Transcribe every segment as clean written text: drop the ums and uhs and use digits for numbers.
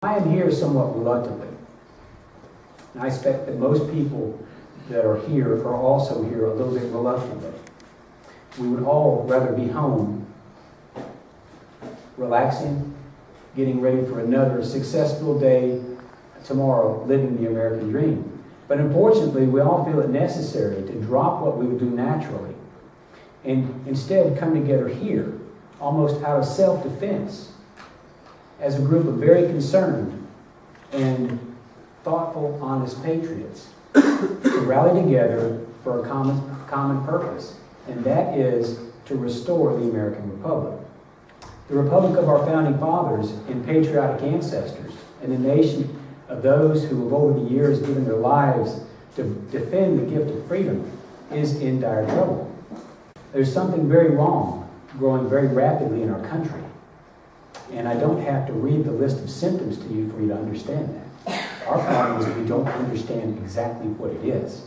I am here somewhat reluctantly. And I expect that most people that are here are also here a little bit reluctantly. We would all rather be home, relaxing, getting ready for another successful day tomorrow, living the American dream. But unfortunately, we all feel it necessary to drop what we would do naturally and instead come together here, almost out of self-defense, as a group of very concerned and thoughtful, honest patriots to rally together for a common purpose, and that is to restore the American Republic. The Republic of our founding fathers and patriotic ancestors, and the nation of those who have over the years given their lives to defend the gift of freedom, is in dire trouble. There's something very wrong growing very rapidly in our country. And I don't have to read the list of symptoms to you for you to understand that. Our problem is that we don't understand exactly what it is.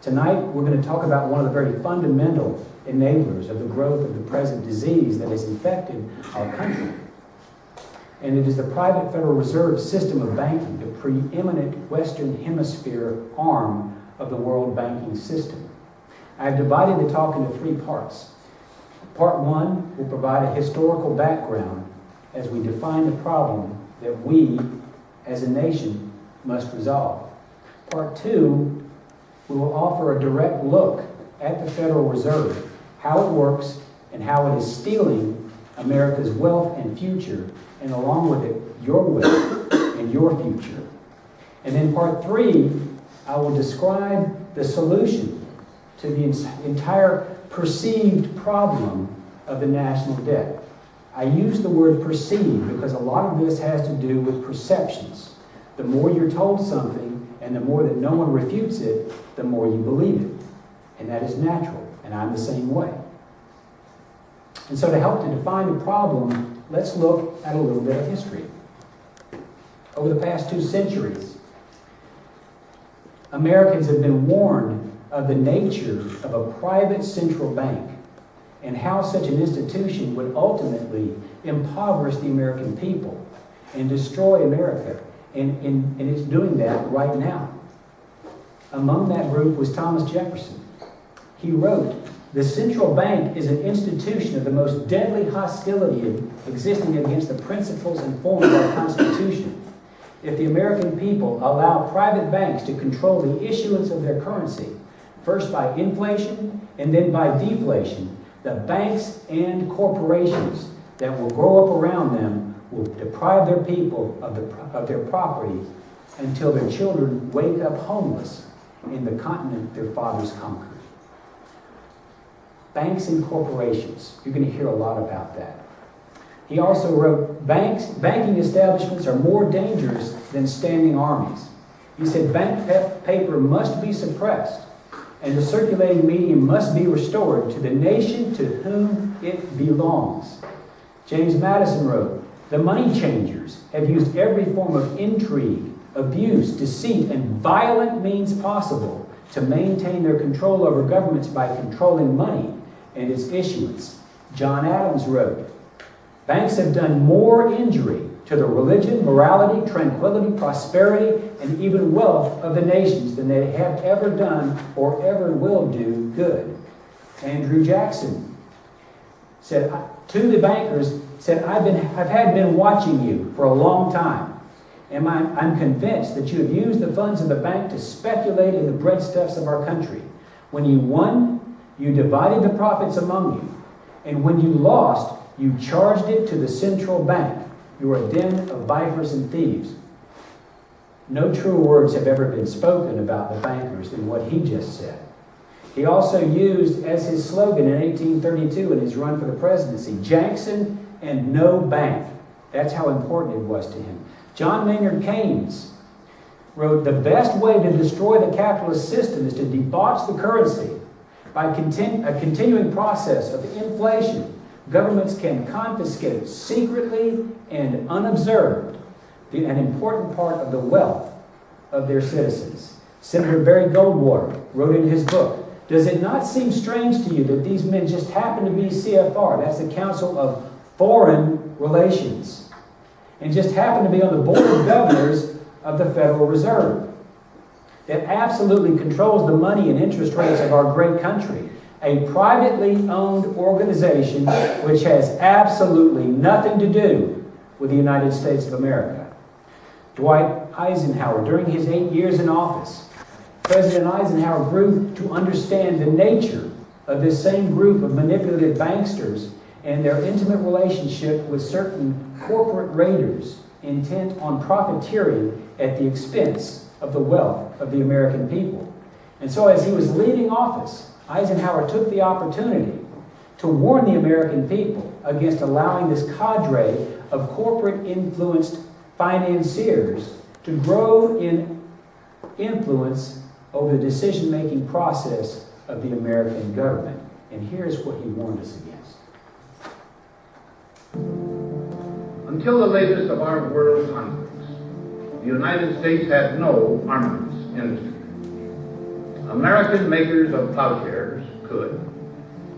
Tonight, we're going to talk about one of the very fundamental enablers of the growth of the present disease that has infected our country. And it is the private Federal Reserve system of banking, the preeminent Western Hemisphere arm of the world banking system. I've divided the talk into three parts. Part one will provide a historical background as we define the problem that we, as a nation, must resolve. Part two, we will offer a direct look at the Federal Reserve, how it works, and how it is stealing America's wealth and future, and along with it, your wealth and your future. And in part three, I will describe the solution to the entire perceived problem of the national debt. I use the word perceive because a lot of this has to do with perceptions. The more you're told something and the more that no one refutes it, the more you believe it. And that is natural, and I'm the same way. And so to help to define the problem, let's look at a little bit of history. Over the past 2 centuries, Americans have been warned of the nature of a private central bank and how such an institution would ultimately impoverish the American people and destroy America. And it's doing that right now. Among that group was Thomas Jefferson. He wrote, "The central bank is an institution of the most deadly hostility existing against the principles and form of our Constitution. If the American people allow private banks to control the issuance of their currency, first by inflation and then by deflation, the banks and corporations that will grow up around them will deprive their people of their property until their children wake up homeless in the continent their fathers conquered." Banks and corporations. You're going to hear a lot about that. He also wrote, banking establishments are more dangerous than standing armies. He said bank paper must be suppressed, and the circulating medium must be restored to the nation to whom it belongs. James Madison wrote, "The money changers have used every form of intrigue, abuse, deceit, and violent means possible to maintain their control over governments by controlling money and its issuance." John Adams wrote, "Banks have done more injury to the religion, morality, tranquility, prosperity, and even wealth of the nations than they have ever done or ever will do good." Andrew Jackson said to the bankers, I've been watching you for a long time, and I'm convinced that you have used the funds of the bank to speculate in the breadstuffs of our country. When you won, you divided the profits among you, and when you lost, you charged it to the central bank. You are a den of vipers and thieves. No truer words have ever been spoken about the bankers than what he just said. He also used as his slogan in 1832 in his run for the presidency, "Jackson and no bank." That's how important it was to him. John Maynard Keynes wrote, "The best way to destroy the capitalist system is to debauch the currency. By a continuing process of inflation, governments can confiscate secretly and unobserved an important part of the wealth of their citizens." Senator Barry Goldwater wrote in his book, "Does it not seem strange to you that these men just happen to be CFR, that's the Council of Foreign Relations, and just happened to be on the board of governors of the Federal Reserve that absolutely controls the money and interest rates of our great country. A privately owned organization which has absolutely nothing to do with the United States of America. Dwight Eisenhower, during his 8 years in office, President Eisenhower grew to understand the nature of this same group of manipulative banksters and their intimate relationship with certain corporate raiders intent on profiteering at the expense of the wealth of the American people. And so as he was leaving office, Eisenhower took the opportunity to warn the American people against allowing this cadre of corporate-influenced financiers to grow in influence over the decision-making process of the American government. And here's what he warned us against. Until the latest of our world conflicts, the United States had no armaments industry. American makers of plowshares could,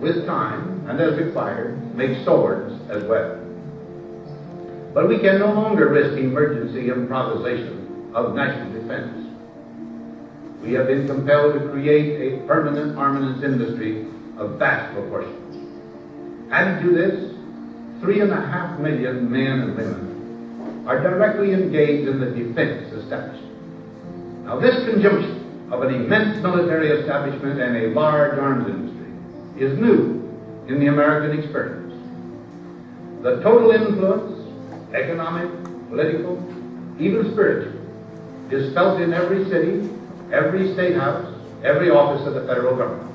with time and as required, make swords as weapons. But we can no longer risk emergency improvisation of national defense. We have been compelled to create a permanent armaments industry of vast proportions. Added to this, 3.5 million men and women are directly engaged in the defense establishment. Now, this conjunction of an immense military establishment and a large arms industry is new in the American experience. The total influence, economic, political, even spiritual, is felt in every city, every state house, every office of the federal government.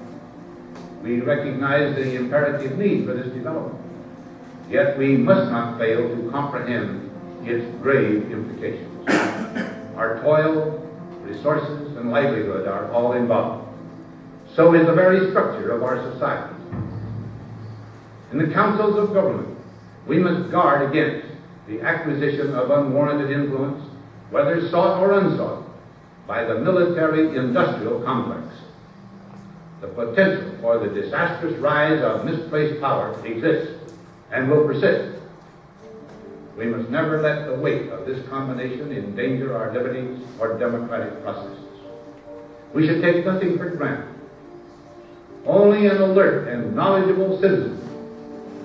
We recognize the imperative need for this development, yet we must not fail to comprehend its grave implications. Our toil, resources, and livelihood are all involved. So is the very structure of our society. In the councils of government, we must guard against the acquisition of unwarranted influence, whether sought or unsought, by the military-industrial complex. The potential for the disastrous rise of misplaced power exists and will persist. We must never let the weight of this combination endanger our liberties or democratic processes. We should take nothing for granted. Only an alert and knowledgeable citizen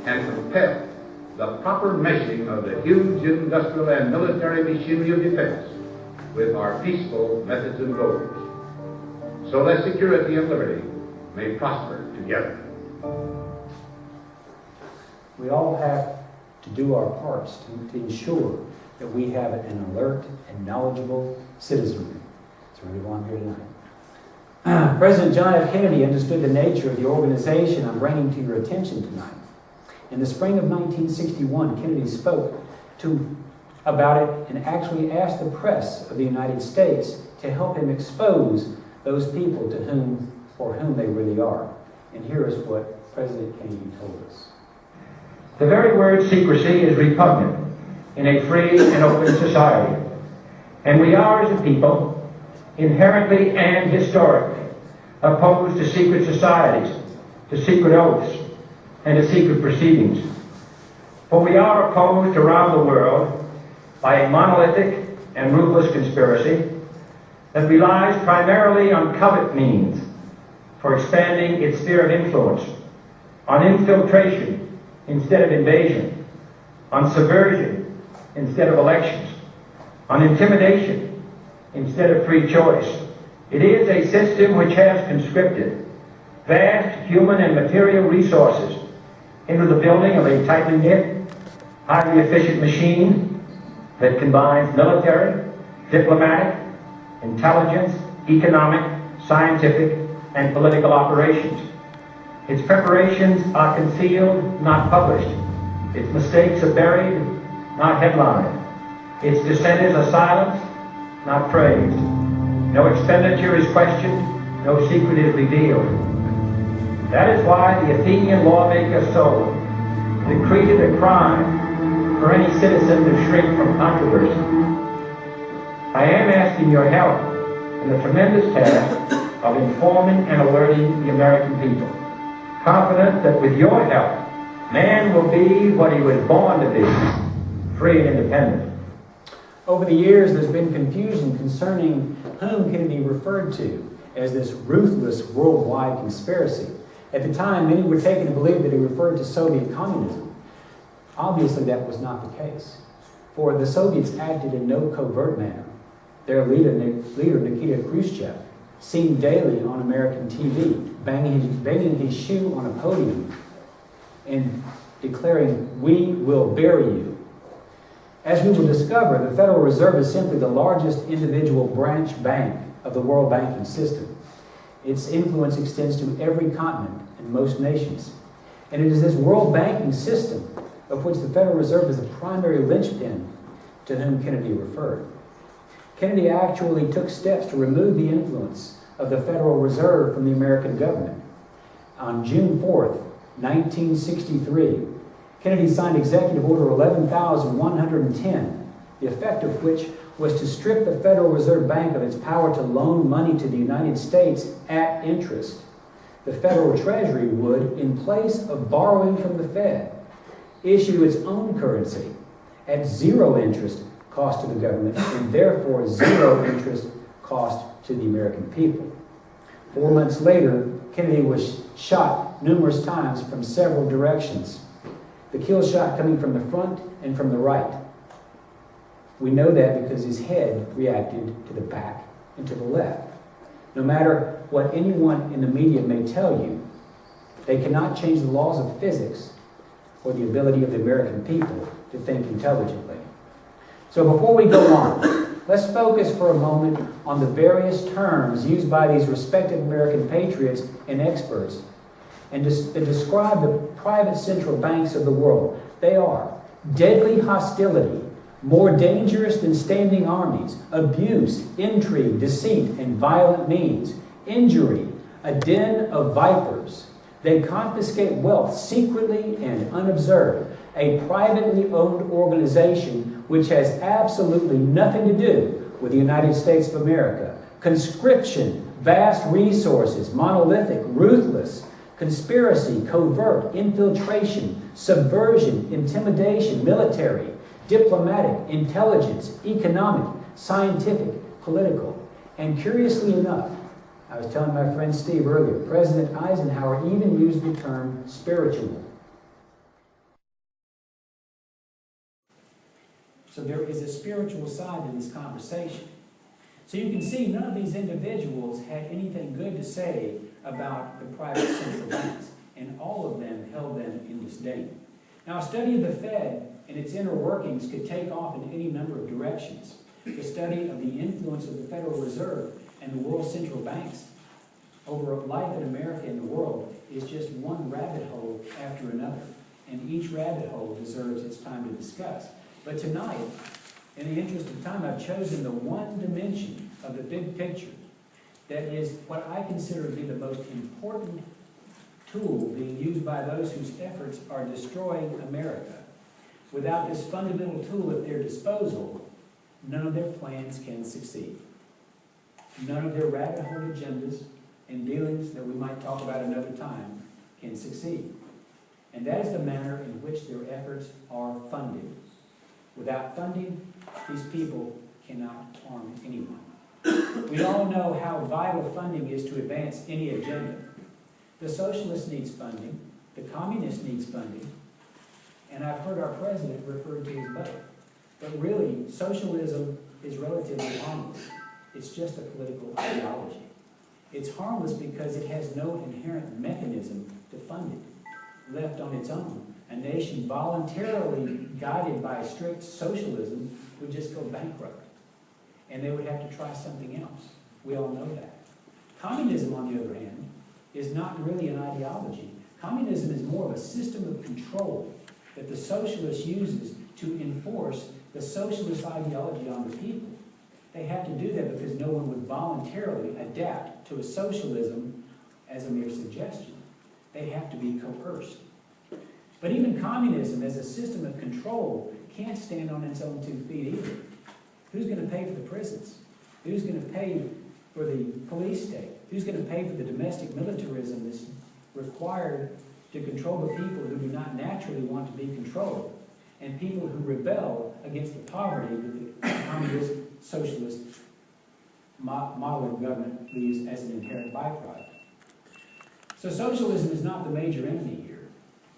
can compel the proper meshing of the huge industrial and military machinery of defense with our peaceful methods and goals, so that security and liberty may prosper together. We all have to do our parts to ensure that we have an alert and knowledgeable citizenry. That's really why I'm here tonight. President John F. Kennedy understood the nature of the organization I'm bringing to your attention tonight. In the spring of 1961, Kennedy spoke about it and actually asked the press of the United States to help him expose those people for whom they really are. And here is what President Kennedy told us. The very word secrecy is repugnant in a free and open society. And we are, as a people, inherently and historically opposed to secret societies, to secret oaths, and to secret proceedings. For we are opposed around the world by a monolithic and ruthless conspiracy that relies primarily on covert means for expanding its sphere of influence, on infiltration instead of invasion, on subversion instead of elections, on intimidation instead of free choice. It is a system which has conscripted vast human and material resources into the building of a tightly knit, highly efficient machine that combines military, diplomatic, intelligence, economic, scientific, and political operations. Its preparations are concealed, not published. Its mistakes are buried, not headlined. Its dissenters are silenced, not praised. No expenditure is questioned, no secret is revealed. That is why the Athenian lawmaker Solon decreed it a crime for any citizen to shrink from controversy. I am asking your help in the tremendous task of informing and alerting the American people, confident that with your help, man will be what he was born to be, free and independent. Over the years, there's been confusion concerning whom Kennedy referred to as this ruthless worldwide conspiracy. At the time, many were taken to believe that he referred to Soviet communism. Obviously, that was not the case, for the Soviets acted in no covert manner. Their leader, Nikita Khrushchev, seen daily on American TV, banging his shoe on a podium and declaring, "We will bury you." As we will discover, the Federal Reserve is simply the largest individual branch bank of the world banking system. Its influence extends to every continent and most nations. And it is this world banking system of which the Federal Reserve is the primary linchpin to whom Kennedy referred. Kennedy actually took steps to remove the influence of the Federal Reserve from the American government. On June 4th, 1963, Kennedy signed Executive Order 11,110, the effect of which was to strip the Federal Reserve Bank of its power to loan money to the United States at interest. The Federal Treasury would, in place of borrowing from the Fed, issue its own currency at zero interest cost to the government and therefore zero interest cost to the American people. 4 months later, Kennedy was shot numerous times from several directions. The kill shot coming from the front and from the right. We know that because his head reacted to the back and to the left. No matter what anyone in the media may tell you, they cannot change the laws of physics or the ability of the American people to think intelligently. So before we go on, let's focus for a moment on the various terms used by these respected American patriots and experts and to describe the private central banks of the world. They are deadly hostility, more dangerous than standing armies, abuse, intrigue, deceit, and violent means, injury, a den of vipers. They confiscate wealth secretly and unobserved, a privately owned organization which has absolutely nothing to do with the United States of America. Conscription, vast resources, monolithic, ruthless, conspiracy, covert, infiltration, subversion, intimidation, military, diplomatic, intelligence, economic, scientific, political. And curiously enough, I was telling my friend Steve earlier, President Eisenhower even used the term spiritual. So there is a spiritual side to this conversation. So you can see none of these individuals had anything good to say about the private central banks, and all of them held them in disdain. Now, a study of the Fed and its inner workings could take off in any number of directions. The study of the influence of the Federal Reserve and the world central banks over life in America and the world is just one rabbit hole after another, and each rabbit hole deserves its time to discuss. But tonight, in the interest of time, I've chosen the one dimension of the big picture that is what I consider to be the most important tool being used by those whose efforts are destroying America. Without this fundamental tool at their disposal, none of their plans can succeed. None of their rabbit hole agendas and dealings that we might talk about another time can succeed. And that is the manner in which their efforts are funded. Without funding, these people cannot harm anyone. We all know how vital funding is to advance any agenda. The socialist needs funding, the communist needs funding, and I've heard our president refer to his both. But really, socialism is relatively harmless. It's just a political ideology. It's harmless because it has no inherent mechanism to fund it. Left on its own, a nation voluntarily guided by strict socialism would just go bankrupt. And they would have to try something else. We all know that. Communism, on the other hand, is not really an ideology. Communism is more of a system of control that the socialist uses to enforce the socialist ideology on the people. They have to do that because no one would voluntarily adapt to a socialism as a mere suggestion. They have to be coerced. But even communism as a system of control can't stand on its own 2 feet either. Who's going to pay for the prisons? Who's going to pay for the police state? Who's going to pay for the domestic militarism that's required to control the people who do not naturally want to be controlled, and people who rebel against the poverty that the communist, socialist model of government leaves as an inherent byproduct. So socialism is not the major enemy here.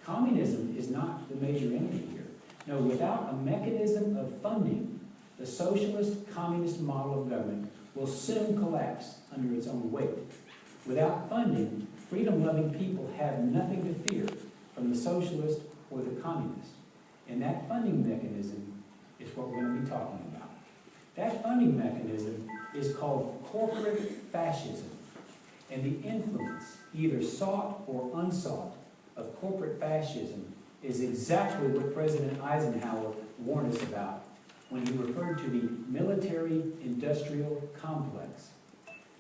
Communism is not the major enemy here. No, without a mechanism of funding, the socialist communist model of government will soon collapse under its own weight. Without funding, freedom-loving people have nothing to fear from the socialist or the communist. And that funding mechanism is what we're going to be talking about. That funding mechanism is called corporate fascism. And the influence, either sought or unsought, of corporate fascism is exactly what President Eisenhower warned us about when he referred to the military-industrial complex.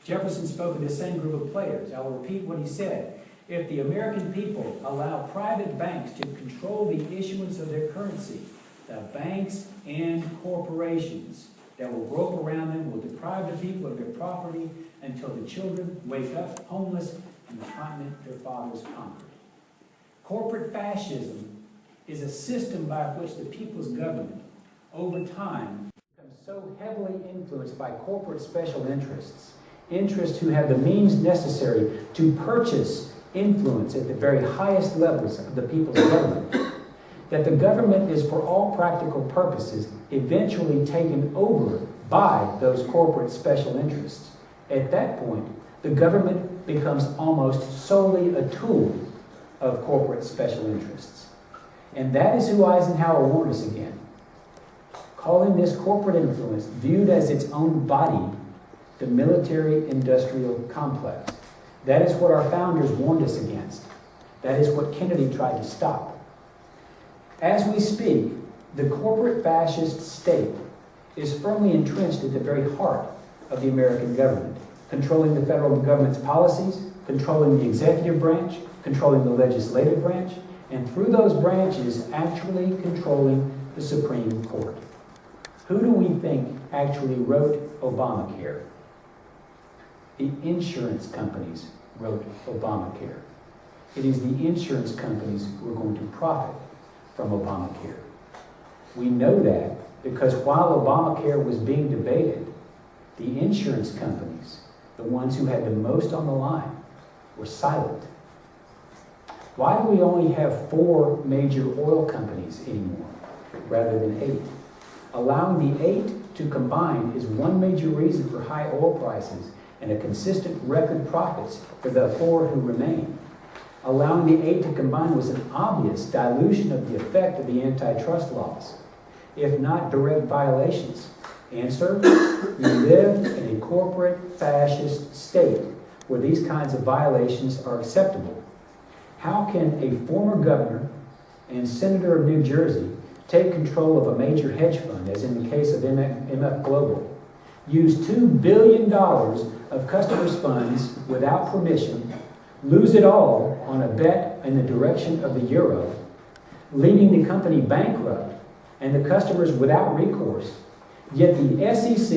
Jefferson spoke of the same group of players. I'll repeat what he said. If the American people allow private banks to control the issuance of their currency, the banks and corporations that will grope around them will deprive the people of their property until the children wake up homeless in the continent their fathers conquered. Corporate fascism is a system by which the people's government, over time, becomes so heavily influenced by corporate special interests who have the means necessary to purchase influence at the very highest levels of the people's government, that the government is, for all practical purposes, eventually taken over by those corporate special interests. At that point, the government becomes almost solely a tool of corporate special interests. And that is who Eisenhower warned us again, calling this corporate influence, viewed as its own body, the military-industrial complex. That is what our founders warned us against. That is what Kennedy tried to stop. As we speak, the corporate fascist state is firmly entrenched at the very heart of the American government, controlling the federal government's policies, controlling the executive branch, controlling the legislative branch, and through those branches actually controlling the Supreme Court. Who do we think actually wrote Obamacare? The insurance companies wrote Obamacare. It is the insurance companies who are going to profit from Obamacare. We know that because while Obamacare was being debated, the insurance companies, the ones who had the most on the line, were silent. Why do we only have 4 major oil companies anymore, rather than 8? Allowing the 8 to combine is one major reason for high oil prices and a consistent record profits for the 4 who remain. Allowing the 8 to combine was an obvious dilution of the effect of the antitrust laws, if not direct violations. Answer: we live in a corporate fascist state where these kinds of violations are acceptable. How can a former governor and senator of New Jersey take control of a major hedge fund, as in the case of MF Global, use $2 billion of customers' funds without permission, lose it all on a bet in the direction of the euro, leaving the company bankrupt and the customers without recourse, yet the SEC,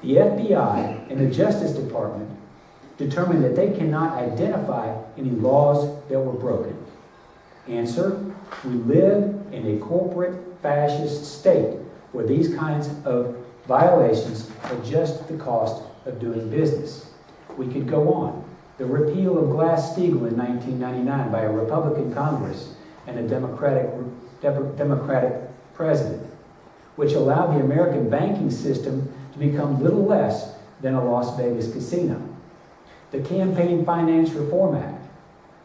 the FBI, and the Justice Department determined that they cannot identify any laws that were broken? Answer: we live in a corporate fascist state where these kinds of violations are just the cost of doing business. We could go on. The repeal of Glass-Steagall in 1999 by a Republican Congress and a Democratic president, which allowed the American banking system to become little less than a Las Vegas casino. The Campaign Finance Reform Act,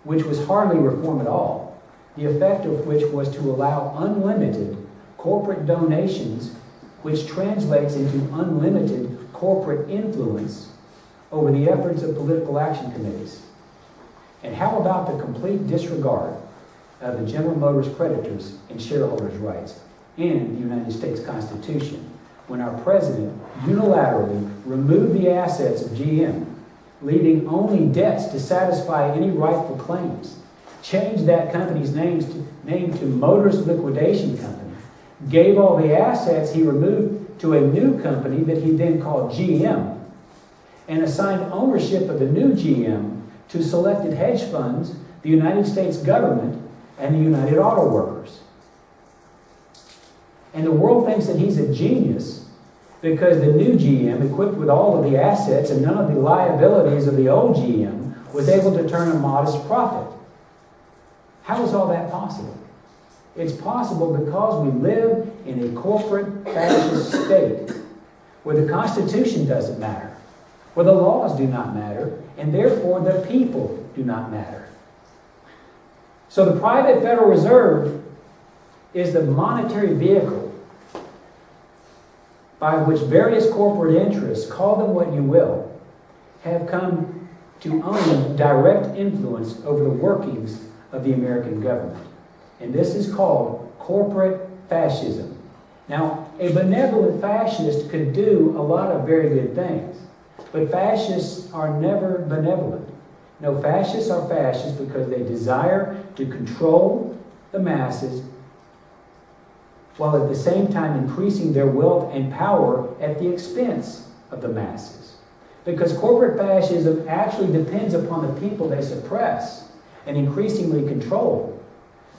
which was hardly reform at all, the effect of which was to allow unlimited corporate donations, which translates into unlimited corporate influence over the efforts of political action committees. And how about the complete disregard of the General Motors creditors and shareholders' rights and the United States Constitution, when our president unilaterally removed the assets of GM, leaving only debts to satisfy any rightful claims, changed that company's name to Motors Liquidation Company, gave all the assets he removed to a new company that he then called GM, and assigned ownership of the new GM to selected hedge funds, the United States government, and the United Auto Workers. And the world thinks that he's a genius because the new GM, equipped with all of the assets and none of the liabilities of the old GM, was able to turn a modest profit. How is all that possible? It's possible because we live in a corporate fascist state where the Constitution doesn't matter, where the laws do not matter, and therefore the people do not matter. So the private Federal Reserve is the monetary vehicle by which various corporate interests, call them what you will, have come to own direct influence over the workings of the American government. And this is called corporate fascism. Now, a benevolent fascist could do a lot of very good things, but fascists are never benevolent. No, fascists are fascists because they desire to control the masses while at the same time increasing their wealth and power at the expense of the masses. Because corporate fascism actually depends upon the people they suppress and increasingly control.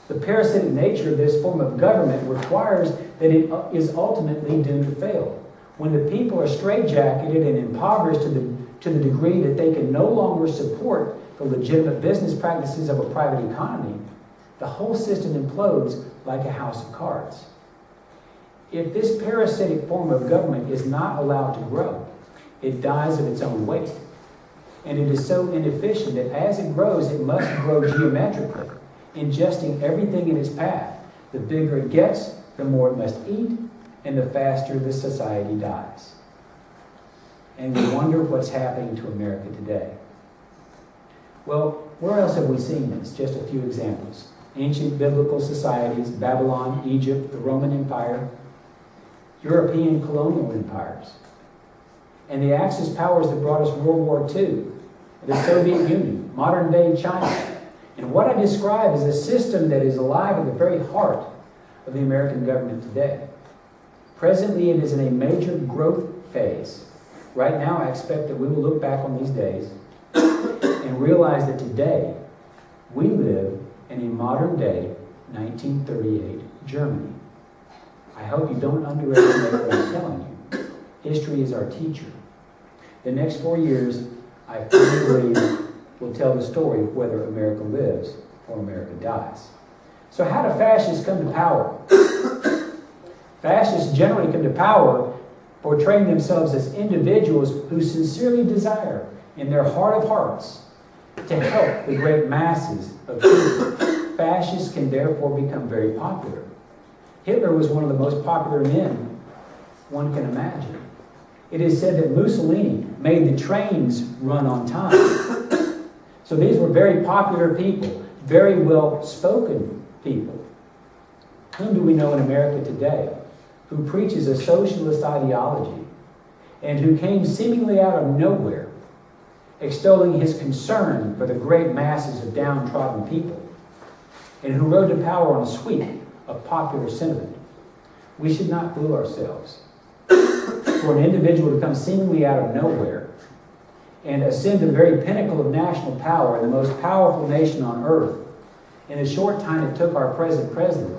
The parasitic nature of this form of government requires that it is ultimately doomed to fail. When the people are straitjacketed and impoverished to the degree that they can no longer support the legitimate business practices of a private economy, the whole system implodes like a house of cards. If this parasitic form of government is not allowed to grow, it dies of its own weight. And it is so inefficient that as it grows, it must grow geometrically, ingesting everything in its path. The bigger it gets, the more it must eat, and the faster the society dies. And we wonder what's happening to America today. Well, where else have we seen this? Just a few examples. Ancient biblical societies, Babylon, Egypt, the Roman Empire, European colonial empires, and the Axis powers that brought us World War II, the Soviet Union, modern-day China. And what I describe is a system that is alive at the very heart of the American government today. Presently, it is in a major growth phase. Right now, I expect that we will look back on these days and realize that today we live in a modern-day 1938 Germany. I hope you don't underestimate what I'm telling you. History is our teacher. The next 4 years, I firmly believe, will tell the story of whether America lives or America dies. So how do fascists come to power? Fascists generally come to power portraying themselves as individuals who sincerely desire, in their heart of hearts, to help the great masses of people. Fascists can therefore become very popular. Hitler was one of the most popular men one can imagine. It is said that Mussolini made the trains run on time. So these were very popular people, very well-spoken people. Whom do we know in America today who preaches a socialist ideology and who came seemingly out of nowhere, extolling his concern for the great masses of downtrodden people, and who rode to power on a sweep of popular sentiment? We should not fool ourselves. For an individual to come seemingly out of nowhere and ascend to the very pinnacle of national power in the most powerful nation on earth, in the short time it took our present president,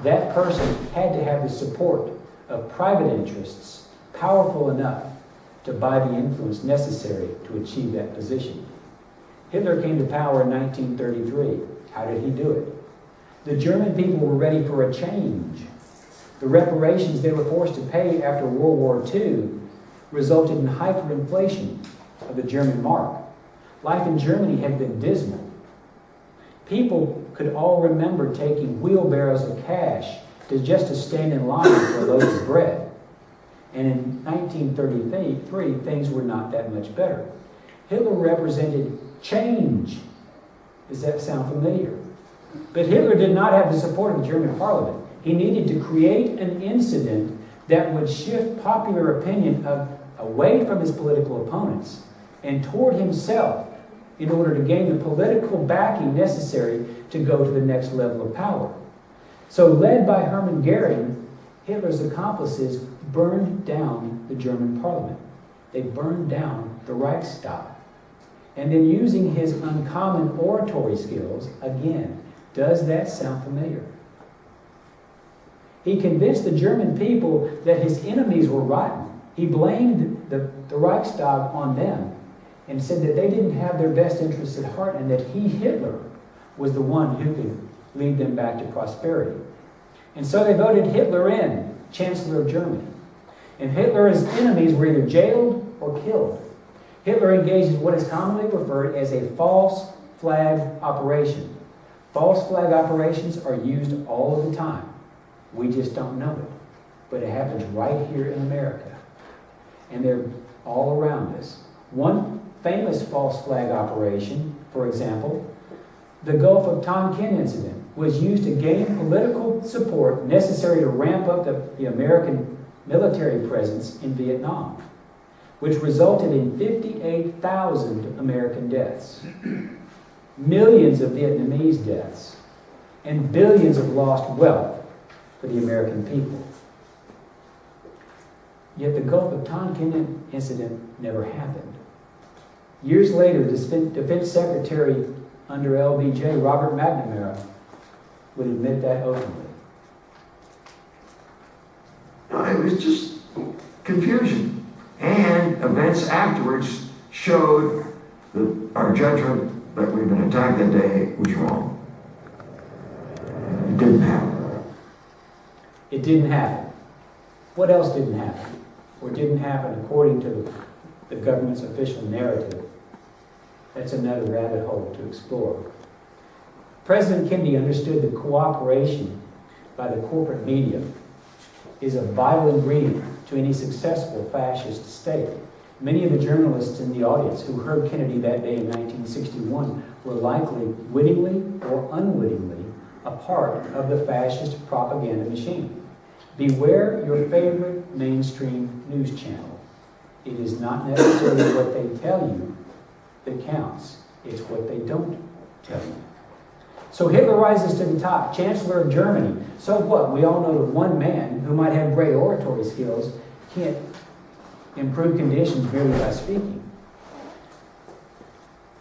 that person had to have the support of private interests powerful enough to buy the influence necessary to achieve that position. Hitler came to power in 1933. How did he do it? The German people were ready for a change. The reparations they were forced to pay after World War II resulted in hyperinflation of the German mark. Life in Germany had been dismal. People could all remember taking wheelbarrows of cash just to stand in line for a loaf of bread. And in 1933, things were not that much better. Hitler represented change. Does that sound familiar? But Hitler did not have the support of the German parliament. He needed to create an incident that would shift popular opinion away from his political opponents and toward himself in order to gain the political backing necessary to go to the next level of power. So, led by Hermann Goering, Hitler's accomplices burned down the German parliament. They burned down the Reichstag. And then, using his uncommon oratory skills, again, does that sound familiar? He convinced the German people that his enemies were rotten. He blamed the Reichstag on them and said that they didn't have their best interests at heart and that he, Hitler, was the one who could lead them back to prosperity. And so they voted Hitler in, Chancellor of Germany. And Hitler's enemies were either jailed or killed. Hitler engaged in what is commonly referred as a false flag operation. False flag operations are used all of the time. We just don't know it. But it happens right here in America. And they're all around us. One famous false flag operation, for example, the Gulf of Tonkin incident, was used to gain political support necessary to ramp up the American military presence in Vietnam, which resulted in 58,000 American deaths, millions of Vietnamese deaths, and billions of lost wealth for the American people. Yet the Gulf of Tonkin incident never happened. Years later, Defense Secretary under LBJ, Robert McNamara, would admit that openly. It was just confusion. And events afterwards showed that our judgment that we'd been attacked that day was wrong. It didn't happen. It didn't happen. What else didn't happen? Or didn't happen according to the government's official narrative? That's another rabbit hole to explore. President Kennedy understood that cooperation by the corporate media is a vital ingredient to any successful fascist state. Many of the journalists in the audience who heard Kennedy that day in 1961 were likely, wittingly or unwittingly, a part of the fascist propaganda machine. Beware your favorite mainstream news channel. It is not necessarily what they tell you that counts. It's what they don't tell you. So Hitler rises to the top, Chancellor of Germany. So what? We all know that one man who might have great oratory skills can't improve conditions merely by speaking.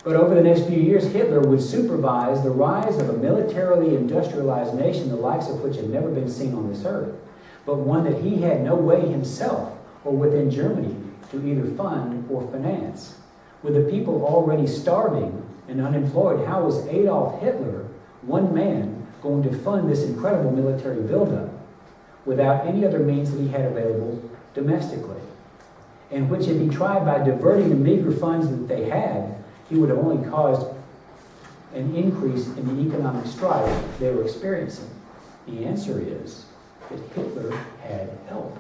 But over the next few years, Hitler would supervise the rise of a militarily industrialized nation, the likes of which had never been seen on this earth, but one that he had no way himself or within Germany to either fund or finance. With the people already starving and unemployed, how was Adolf Hitler, one man, going to fund this incredible military buildup without any other means that he had available domestically? And which, if he tried by diverting the meager funds that they had, he would have only caused an increase in the economic strife they were experiencing. The answer is that Hitler had help.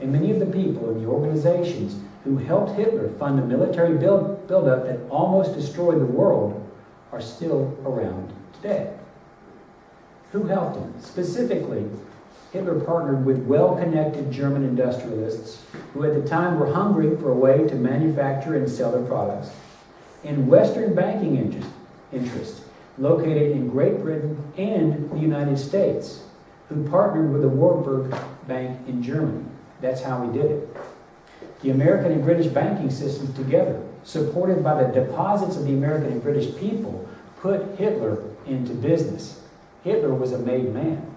And many of the people in the organizations who helped Hitler fund the military buildup that almost destroyed the world are still around today. Who helped him? Specifically, Hitler partnered with well-connected German industrialists who at the time were hungry for a way to manufacture and sell their products, and Western banking interests located in Great Britain and the United States who partnered with the Warburg Bank in Germany. That's how we did it. The American and British banking systems together, supported by the deposits of the American and British people, put Hitler into business. Hitler was a made man.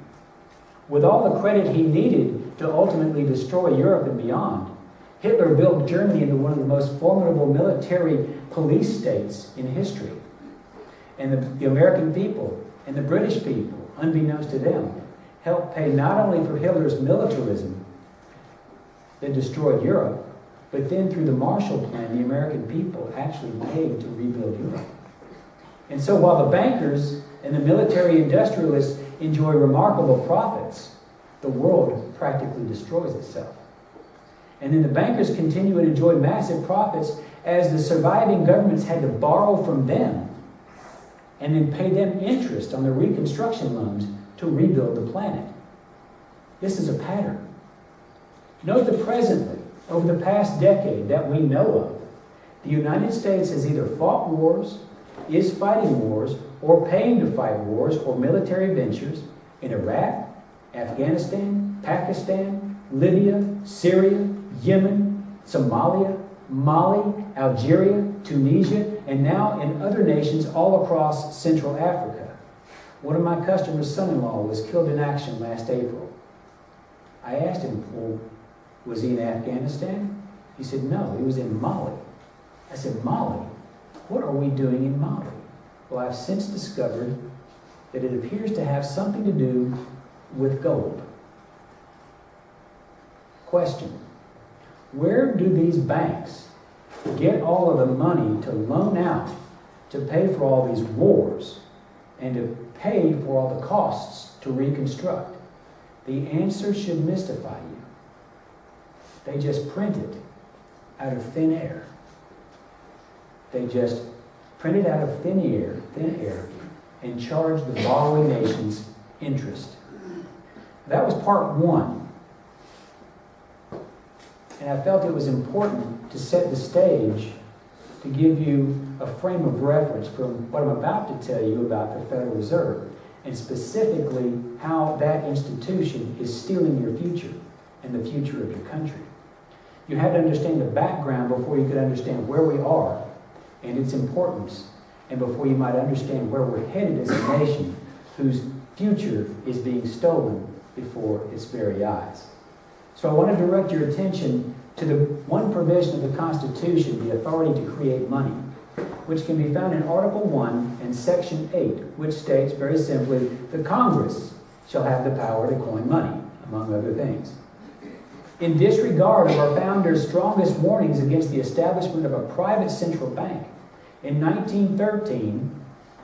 With all the credit he needed to ultimately destroy Europe and beyond, Hitler built Germany into one of the most formidable military police states in history. And the American people and the British people, unbeknownst to them, helped pay not only for Hitler's militarism that destroyed Europe, but then through the Marshall Plan, the American people actually paid to rebuild Europe. And so while the bankers and the military industrialists enjoy remarkable profits, the world practically destroys itself. And then the bankers continue to enjoy massive profits as the surviving governments had to borrow from them and then pay them interest on their reconstruction loans to rebuild the planet. This is a pattern. Note that presently, over the past decade that we know of, the United States has either fought wars, is fighting wars, or paying to fight wars or military ventures in Iraq, Afghanistan, Pakistan, Libya, Syria, Yemen, Somalia, Mali, Algeria, Tunisia, and now in other nations all across Central Africa. One of my customer's son-in-law was killed in action last April. I asked him, well, was he in Afghanistan? He said, no, he was in Mali. I said, Mali? What are we doing in Mali? Well, I've since discovered that it appears to have something to do with gold. Question: where do these banks get all of the money to loan out to pay for all these wars and to pay for all the costs to reconstruct? The answer should mystify you. They just print it out of thin air. They just print it out of thin air, and charge the borrowing nations interest. That was part one. And I felt it was important to set the stage to give you a frame of reference from what I'm about to tell you about the Federal Reserve, and specifically how that institution is stealing your future and the future of your country. You had to understand the background before you could understand where we are and its importance, and before you might understand where we're headed as a nation whose future is being stolen before its very eyes. So I want to direct your attention to the one provision of the Constitution, the authority to create money, which can be found in Article 1 and Section 8, which states very simply, the Congress shall have the power to coin money, among other things. In disregard of our founders' strongest warnings against the establishment of a private central bank, in 1913,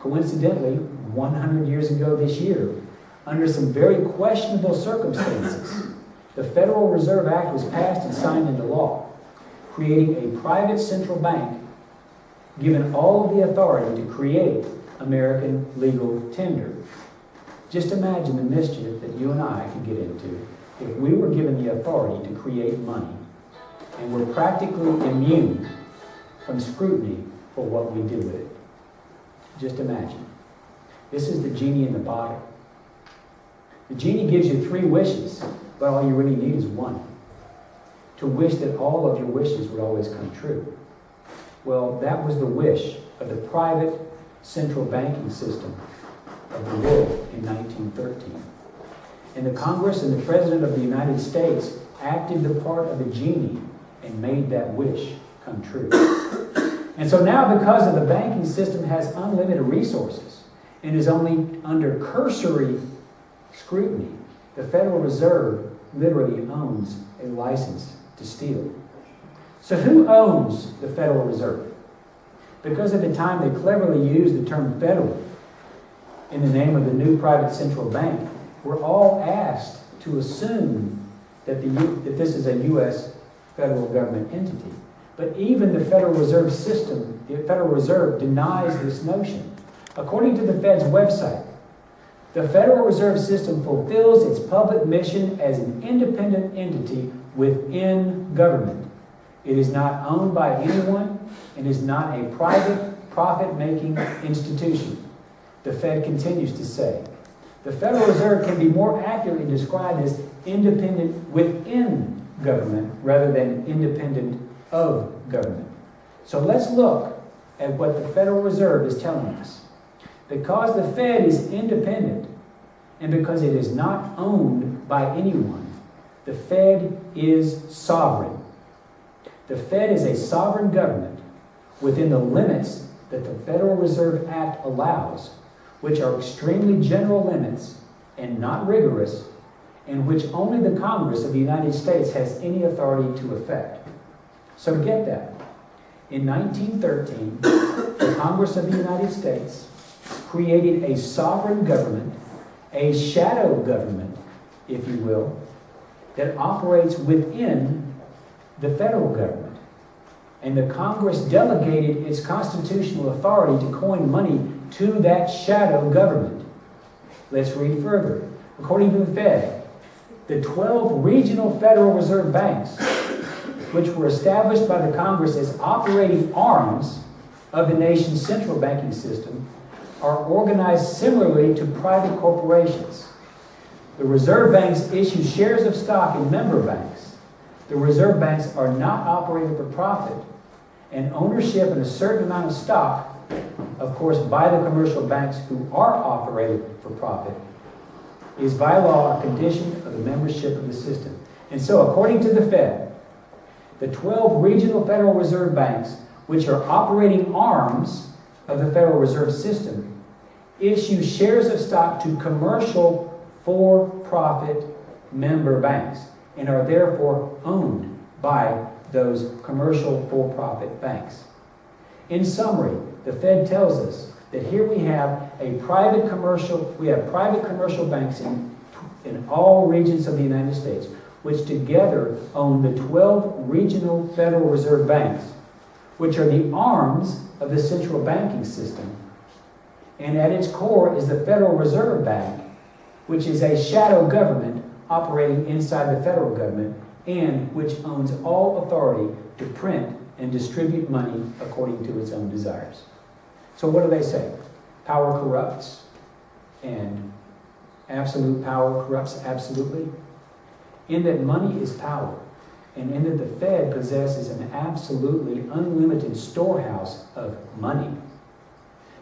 coincidentally, 100 years ago this year, under some very questionable circumstances, the Federal Reserve Act was passed and signed into law, creating a private central bank, given all of the authority to create American legal tender. Just imagine the mischief that you and I could get into if we were given the authority to create money and were practically immune from scrutiny for what we do with it. Just imagine. This is the genie in the bottle. The genie gives you 3 wishes, but all you really need is one. To wish that all of your wishes would always come true. Well, that was the wish of the private central banking system of the world in 1913. And the Congress and the President of the United States acted the part of the genie and made that wish come true. And so now, because of the banking system has unlimited resources and is only under cursory scrutiny, the Federal Reserve literally owns a license to steal. So who owns the Federal Reserve? Because at the time they cleverly used the term federal in the name of the new private central bank, we're all asked to assume that this is a U.S. federal government entity. But even the Federal Reserve System, the Federal Reserve, denies this notion. According to the Fed's website, the Federal Reserve System fulfills its public mission as an independent entity within government. It is not owned by anyone and is not a private, profit-making institution. The Fed continues to say, the Federal Reserve can be more accurately described as independent within government rather than independent of government. So let's look at what the Federal Reserve is telling us. Because the Fed is independent and because it is not owned by anyone, the Fed is sovereign. The Fed is a sovereign government within the limits that the Federal Reserve Act allows, which are extremely general limits and not rigorous, and which only the Congress of the United States has any authority to effect. So get that. In 1913, the Congress of the United States created a sovereign government, a shadow government, if you will, that operates within the federal government. And the Congress delegated its constitutional authority to coin money to that shadow government. Let's read further. According to the Fed, the 12 regional Federal Reserve banks, which were established by the Congress as operating arms of the nation's central banking system, are organized similarly to private corporations. The reserve banks issue shares of stock in member banks. The reserve banks are not operated for profit, and ownership in a certain amount of stock, of course, by the commercial banks who are operated for profit, is by law a condition of the membership of the system. And so, according to the Fed, the 12 regional Federal Reserve banks, which are operating arms of the Federal Reserve System, issue shares of stock to commercial for-profit member banks and are therefore owned by those commercial for-profit banks. In summary, the Fed tells us that here we have private commercial banks in all regions of the United States, which together own the 12 regional Federal Reserve banks, which are the arms of the central banking system. And at its core is the Federal Reserve Bank, which is a shadow government operating inside the federal government and which owns all authority to print and distribute money according to its own desires. So what do they say? Power corrupts, and absolute power corrupts absolutely. In that money is power, and in that the Fed possesses an absolutely unlimited storehouse of money.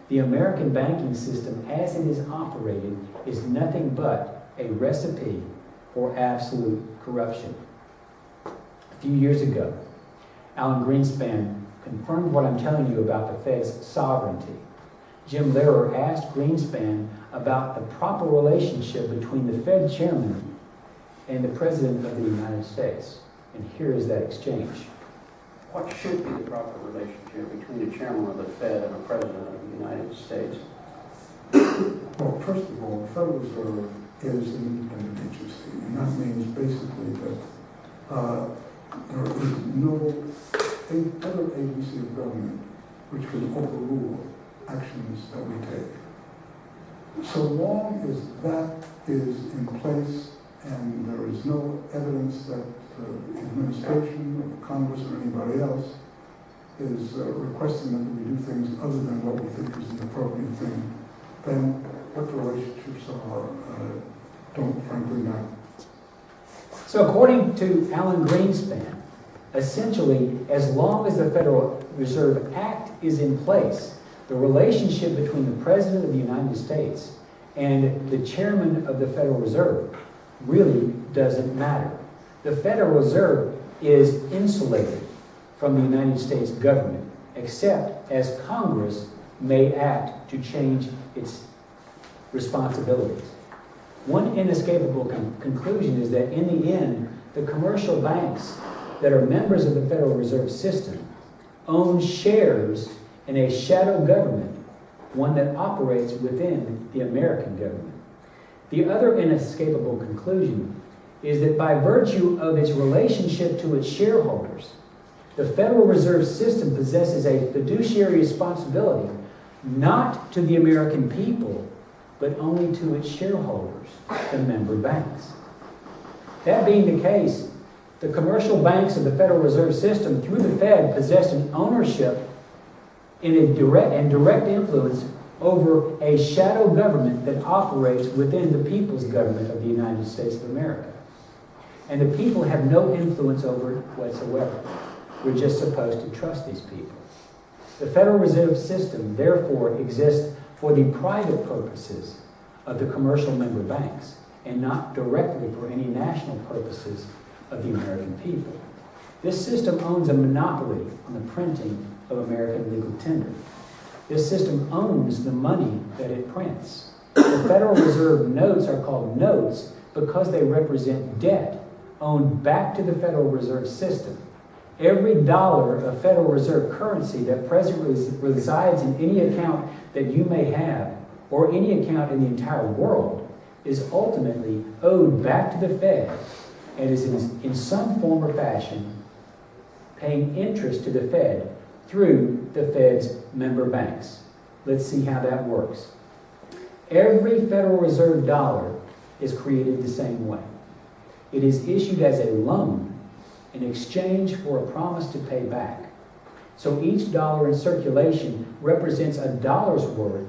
The American banking system, as it is operated, is nothing but a recipe for absolute corruption. A few years ago, Alan Greenspan confirmed what I'm telling you about the Fed's sovereignty. Jim Lehrer asked Greenspan about the proper relationship between the Fed chairman and the President of the United States. And here is that exchange. What should be the proper relationship between the chairman of the Fed and the President of the United States? Well, first of all, the Federal Reserve is an independent agency, and that means basically that there is no other agency of government which can overrule actions that we take. So long as that is in place and there is no evidence that the administration or Congress or anybody else is requesting that we do things other than what we think is the appropriate thing, then what the relationships are don't frankly matter. So according to Alan Greenspan, essentially, as long as the Federal Reserve Act is in place, the relationship between the President of the United States and the Chairman of the Federal Reserve really doesn't matter. The Federal Reserve is insulated from the United States government, except as Congress may act to change its responsibilities. One inescapable conclusion is that in the end, the commercial banks that are members of the Federal Reserve System own shares in a shadow government, one that operates within the American government. The other inescapable conclusion is that by virtue of its relationship to its shareholders, the Federal Reserve System possesses a fiduciary responsibility not to the American people, but only to its shareholders, the member banks. That being the case, the commercial banks of the Federal Reserve System, through the Fed, possess an ownership in a direct influence over a shadow government that operates within the people's government of the United States of America. And the people have no influence over it whatsoever. We're just supposed to trust these people. The Federal Reserve System, therefore, exists for the private purposes of the commercial member banks and not directly for any national purposes of the American people. This system owns a monopoly on the printing of American legal tender. This system owns the money that it prints. The Federal Reserve notes are called notes because they represent debt owned back to the Federal Reserve System. Every dollar of Federal Reserve currency that presently resides in any account that you may have, or any account in the entire world, is ultimately owed back to the Fed and is in some form or fashion paying interest to the Fed through the Fed's member banks. Let's see how that works. Every Federal Reserve dollar is created the same way. It is issued as a loan in exchange for a promise to pay back. So each dollar in circulation represents a dollar's worth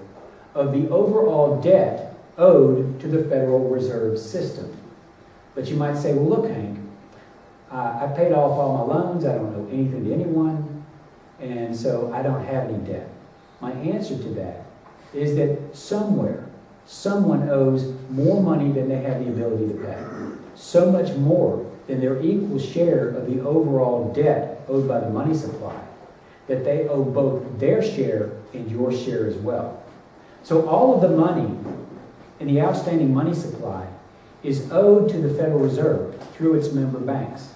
of the overall debt owed to the Federal Reserve System. But you might say, well, look, Hank, I paid off all my loans, I don't owe anything to anyone, and so I don't have any debt. My answer to that is that somewhere someone owes more money than they have the ability to pay. So much more than their equal share of the overall debt owed by the money supply, that they owe both their share and your share as well. So all of the money in the outstanding money supply is owed to the Federal Reserve through its member banks.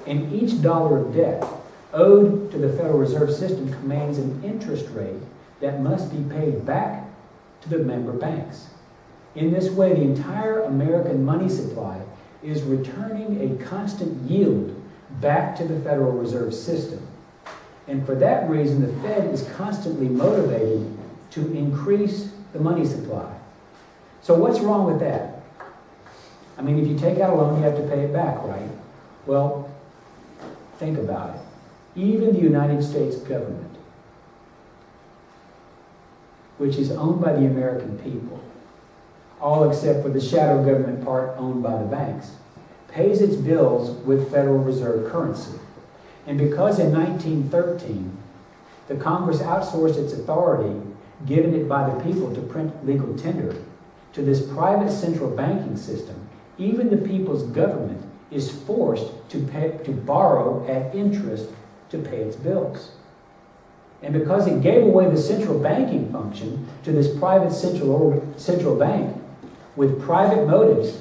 And each dollar of debt owed to the Federal Reserve System commands an interest rate that must be paid back to the member banks. In this way, the entire American money supply is returning a constant yield back to the Federal Reserve System. And for that reason, the Fed is constantly motivated to increase the money supply. So what's wrong with that? I mean, if you take out a loan, you have to pay it back, right? Well, think about it. Even the United States government, which is owned by the American people, all except for the shadow government part owned by the banks, pays its bills with Federal Reserve currency. And because in 1913, the Congress outsourced its authority, given it by the people to print legal tender, to this private central banking system, even the people's government is forced to borrow at interest to pay its bills. And because it gave away the central banking function to this private central bank with private motives,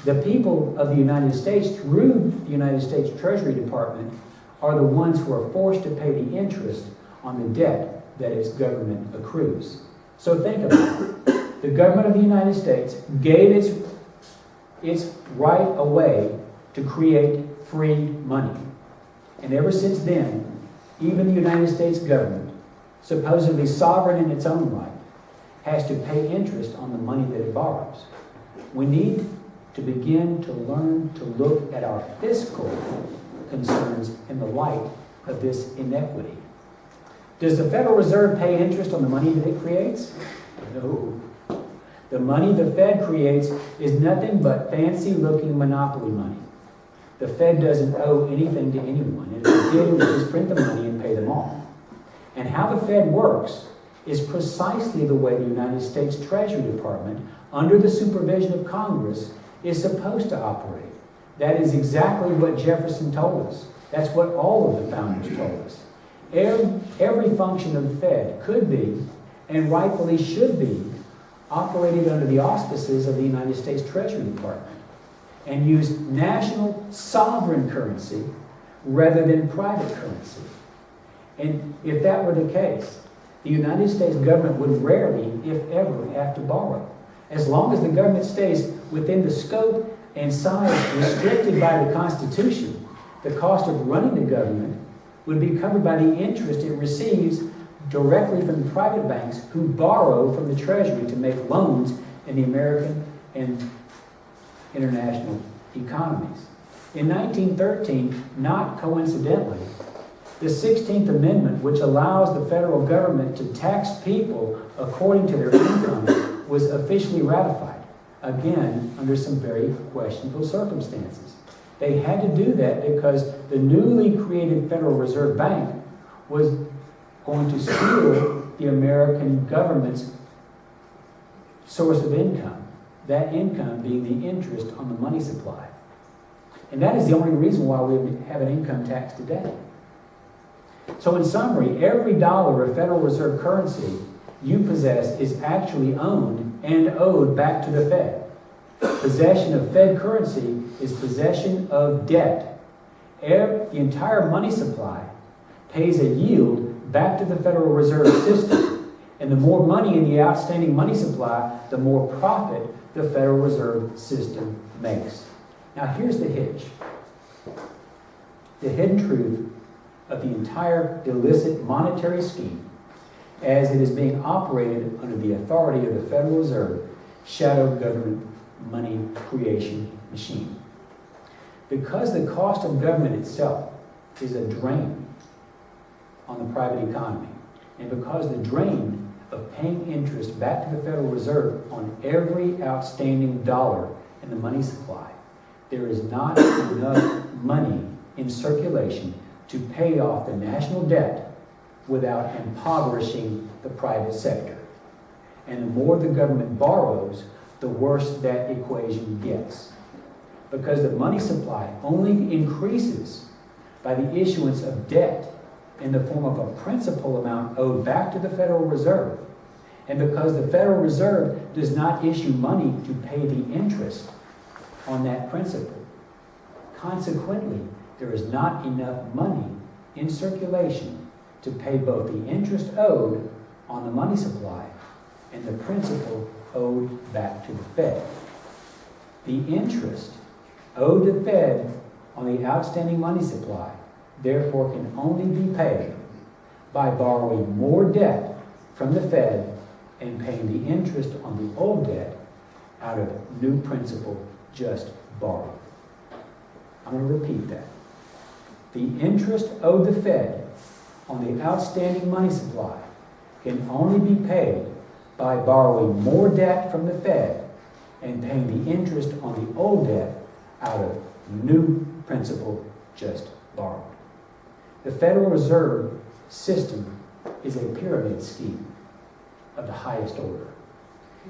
the people of the United States, through the United States Treasury Department, are the ones who are forced to pay the interest on the debt that its government accrues. So think about it. The government of the United States gave its right away to create free money. And ever since then, even the United States government, supposedly sovereign in its own right, has to pay interest on the money that it borrows. We need to begin to learn to look at our fiscal concerns in the light of this inequity. Does the Federal Reserve pay interest on the money that it creates? No. The money the Fed creates is nothing but fancy-looking monopoly money. The Fed doesn't owe anything to anyone. And if it did, it would just print the money and pay them off. And how the Fed works is precisely the way the United States Treasury Department, under the supervision of Congress, is supposed to operate. That is exactly what Jefferson told us. That's what all of the founders told us. Every function of the Fed could be, and rightfully should be, operated under the auspices of the United States Treasury Department and use national sovereign currency rather than private currency. And if that were the case, the United States government would rarely, if ever, have to borrow. As long as the government stays within the scope and size restricted by the Constitution, the cost of running the government would be covered by the interest it receives directly from the private banks who borrow from the Treasury to make loans in the American and international economies. In 1913, not coincidentally, the 16th Amendment, which allows the federal government to tax people according to their income, was officially ratified, again, under some very questionable circumstances. They had to do that because the newly created Federal Reserve Bank was going to steal the American government's source of income, that income being the interest on the money supply. And that is the only reason why we have an income tax today. So in summary, every dollar of Federal Reserve currency you possess is actually owned and owed back to the Fed. Possession of Fed currency is possession of debt. The entire money supply pays a yield back to the Federal Reserve System. And the more money in the outstanding money supply, the more profit the Federal Reserve System makes. Now here's the hitch. The hidden truth of the entire illicit monetary scheme as it is being operated under the authority of the Federal Reserve shadow government money creation machine. Because the cost of government itself is a drain on the private economy, and because the drain of paying interest back to the Federal Reserve on every outstanding dollar in the money supply, there is not enough money in circulation to pay off the national debt without impoverishing the private sector. And the more the government borrows, the worse that equation gets. Because the money supply only increases by the issuance of debt in the form of a principal amount owed back to the Federal Reserve. And because the Federal Reserve does not issue money to pay the interest on that principal, consequently, there is not enough money in circulation to pay both the interest owed on the money supply and the principal owed back to the Fed. The interest owed to the Fed on the outstanding money supply, therefore, can only be paid by borrowing more debt from the Fed and paying the interest on the old debt out of new principal just borrowed. I'm going to repeat that. The interest owed the Fed on the outstanding money supply can only be paid by borrowing more debt from the Fed and paying the interest on the old debt out of new principal just borrowed. The Federal Reserve System is a pyramid scheme of the highest order.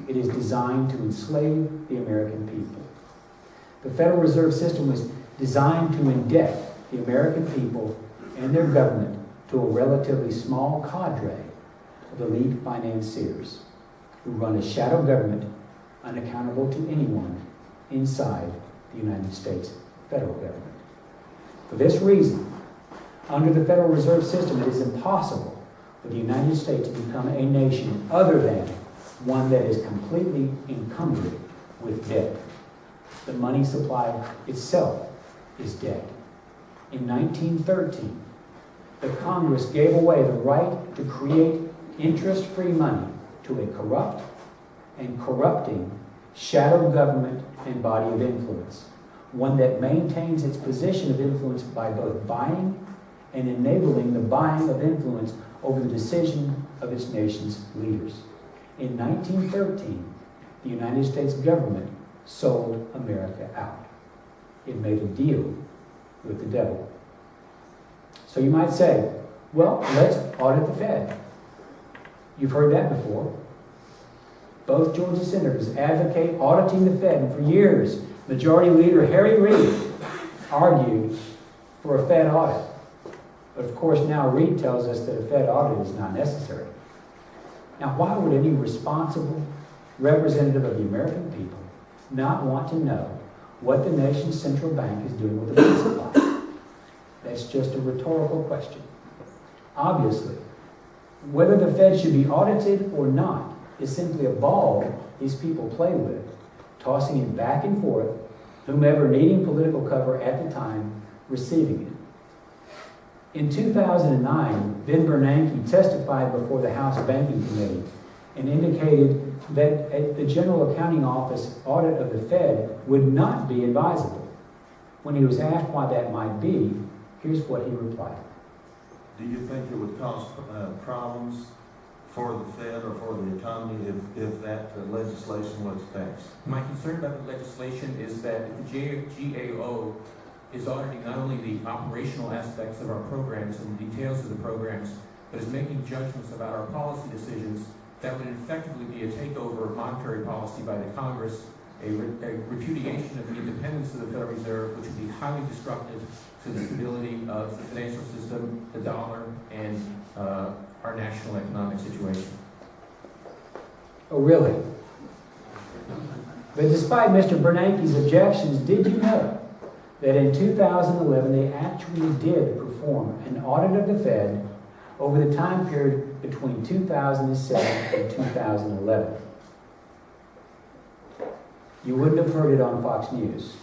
It is designed to enslave the American people. The Federal Reserve System was designed to indebt the American people and their government to a relatively small cadre of elite financiers who run a shadow government unaccountable to anyone inside the United States federal government. For this reason, under the Federal Reserve System, it is impossible for the United States to become a nation other than one that is completely encumbered with debt. The money supply itself is debt. In 1913, the Congress gave away the right to create interest-free money to a corrupt and corrupting shadow government and body of influence, one that maintains its position of influence by both buying and enabling the buying of influence over the decision of its nation's leaders. In 1913, the United States government sold America out. It made a deal with the devil. So you might say, well, let's audit the Fed. You've heard that before. Both Georgia senators advocate auditing the Fed, and for years, Majority Leader Harry Reid argued for a Fed audit. But of course, now Reid tells us that a Fed audit is not necessary. Now, why would any responsible representative of the American people not want to know what the nation's central bank is doing with the money supply? That's just a rhetorical question. Obviously, whether the Fed should be audited or not is simply a ball these people play with, tossing it back and forth, whomever needing political cover at the time receiving it. In 2009, Ben Bernanke testified before the House Banking Committee and indicated that the General Accounting Office audit of the Fed would not be advisable. When he was asked why that might be, here's what he replied. Do you think it would cause problems for the Fed or for the economy if that legislation was passed? My concern about the legislation is that the GAO is auditing not only the operational aspects of our programs and the details of the programs, but is making judgments about our policy decisions that would effectively be a takeover of monetary policy by the Congress, a repudiation of the independence of the Federal Reserve, which would be highly destructive to the stability of the financial system, the dollar, and our national economic situation. Oh, really? But despite Mr. Bernanke's objections, did you know that in 2011 they actually did perform an audit of the Fed over the time period between 2007 and 2011? You wouldn't have heard it on Fox News.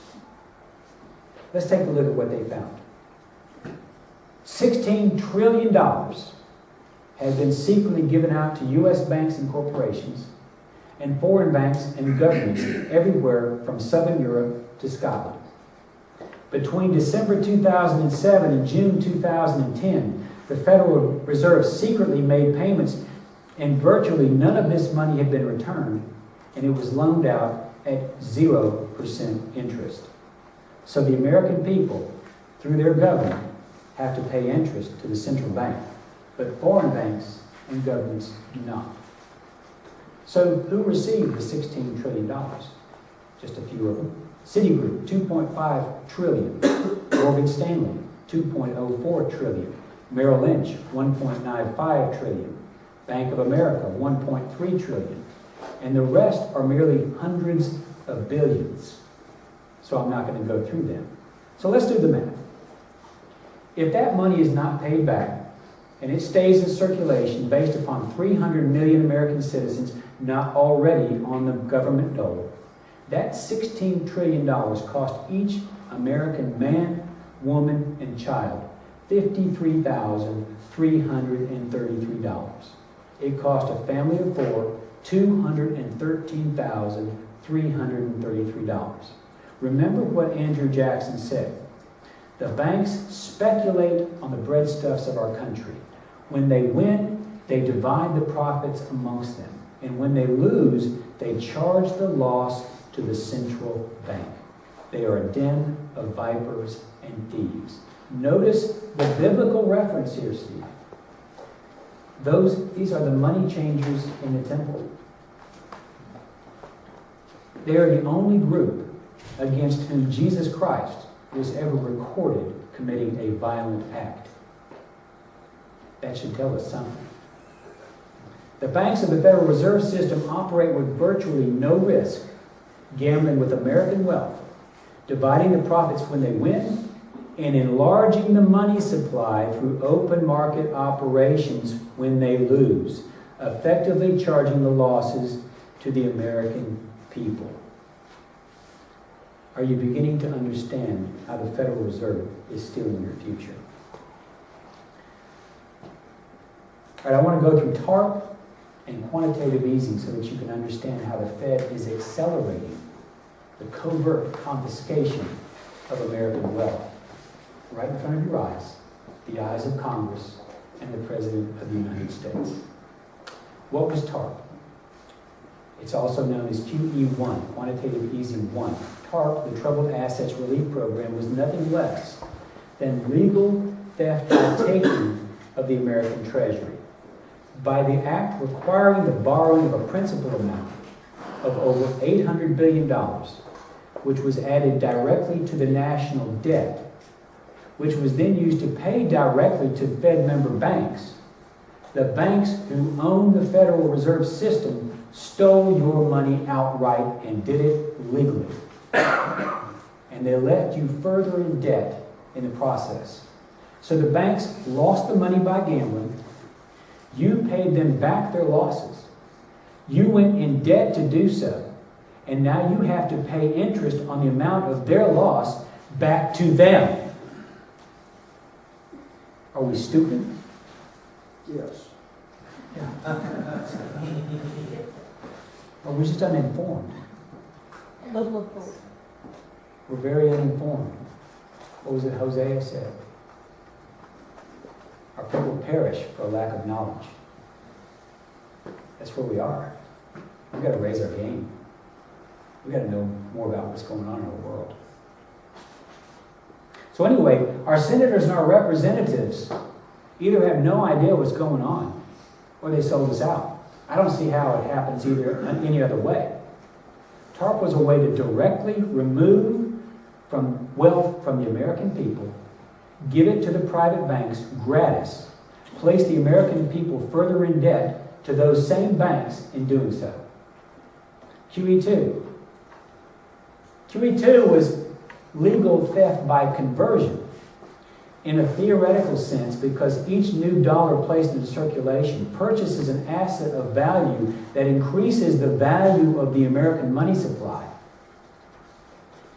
Let's take a look at what they found. $16 trillion had been secretly given out to U.S. banks and corporations and foreign banks and governments everywhere from Southern Europe to Scotland. Between December 2007 and June 2010, the Federal Reserve secretly made payments, and virtually none of this money had been returned, and it was loaned out at 0% interest. So the American people, through their government, have to pay interest to the central bank, but foreign banks and governments do not. So who received the $16 trillion? Just a few of them. Citigroup, $2.5 trillion. Morgan Stanley, $2.04 trillion. Merrill Lynch, $1.95 trillion. Bank of America, $1.3 trillion. And the rest are merely hundreds of billions. So I'm not going to go through them. So let's do the math. If that money is not paid back, and it stays in circulation based upon 300 million American citizens not already on the government dole, that $16 trillion cost each American man, woman, and child $53,333. It cost a family of four $213,333. Remember what Andrew Jackson said. The banks speculate on the breadstuffs of our country. When they win, they divide the profits amongst them. And when they lose, they charge the loss to the central bank. They are a den of vipers and thieves. Notice the biblical reference here, Steve. These are the money changers in the temple. They are the only group against whom Jesus Christ was ever recorded committing a violent act. That should tell us something. The banks of the Federal Reserve System operate with virtually no risk, gambling with American wealth, dividing the profits when they win, and enlarging the money supply through open market operations when they lose, effectively charging the losses to the American people. Are you beginning to understand how the Federal Reserve is stealing your future? All right, I want to go through TARP and quantitative easing so that you can understand how the Fed is accelerating the covert confiscation of American wealth right in front of your eyes, the eyes of Congress and the President of the United States. What was TARP? It's also known as QE1, Quantitative Easing 1. TARP, the Troubled Assets Relief Program, was nothing less than legal theft by taking of the American Treasury by the act requiring the borrowing of a principal amount of over $800 billion, which was added directly to the national debt, which was then used to pay directly to Fed member banks. The banks who own the Federal Reserve System stole your money outright and did it legally. And they left you further in debt in the process. So the banks lost the money by gambling. You paid them back their losses. You went in debt to do so. And now you have to pay interest on the amount of their loss back to them. Are we stupid? Yes. Or we're just uninformed? A little of both. We're very uninformed. What was it Hosea said? Our people perish for a lack of knowledge. That's where we are. We've got to raise our game. We've got to know more about what's going on in our world. So anyway, our senators and our representatives either have no idea what's going on or they sold us out. I don't see how it happens either any other way. TARP was a way to directly remove from wealth from the American people, give it to the private banks gratis, place the American people further in debt to those same banks in doing so. QE2. QE2 was legal theft by conversion in a theoretical sense because each new dollar placed into circulation purchases an asset of value that increases the value of the American money supply.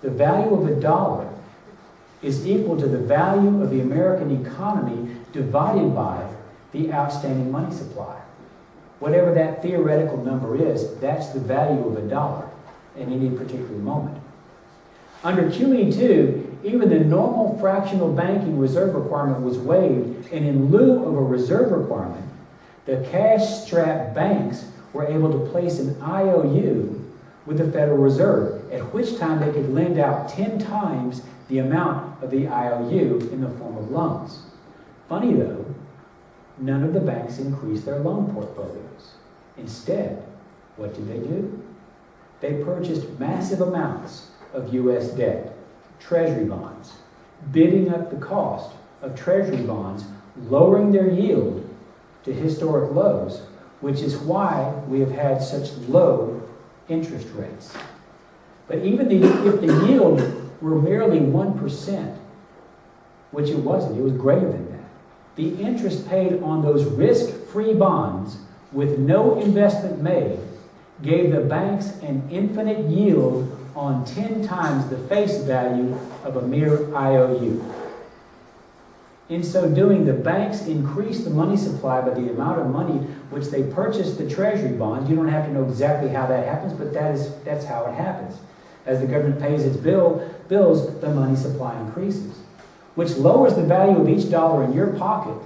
The value of a dollar is equal to the value of the American economy divided by the outstanding money supply. Whatever that theoretical number is, that's the value of a dollar in any particular moment. Under QE2, even the normal fractional banking reserve requirement was waived, and in lieu of a reserve requirement, the cash-strapped banks were able to place an IOU with the Federal Reserve, at which time they could lend out 10 times the amount of the IOU in the form of loans. Funny though, none of the banks increased their loan portfolios. Instead, What did they do? They purchased massive amounts of U.S. debt, treasury bonds, bidding up the cost of treasury bonds, lowering their yield to historic lows, which is why we have had such low interest rates. But even if the yield were merely 1%, which it wasn't, it was greater than that, the interest paid on those risk-free bonds with no investment made gave the banks an infinite yield on 10 times the face value of a mere IOU. In so doing, the banks increased the money supply by the amount of money which they purchased the treasury bonds. You don't have to know exactly how that happens, but that's how it happens. As the government pays its bills, the money supply increases, which lowers the value of each dollar in your pocket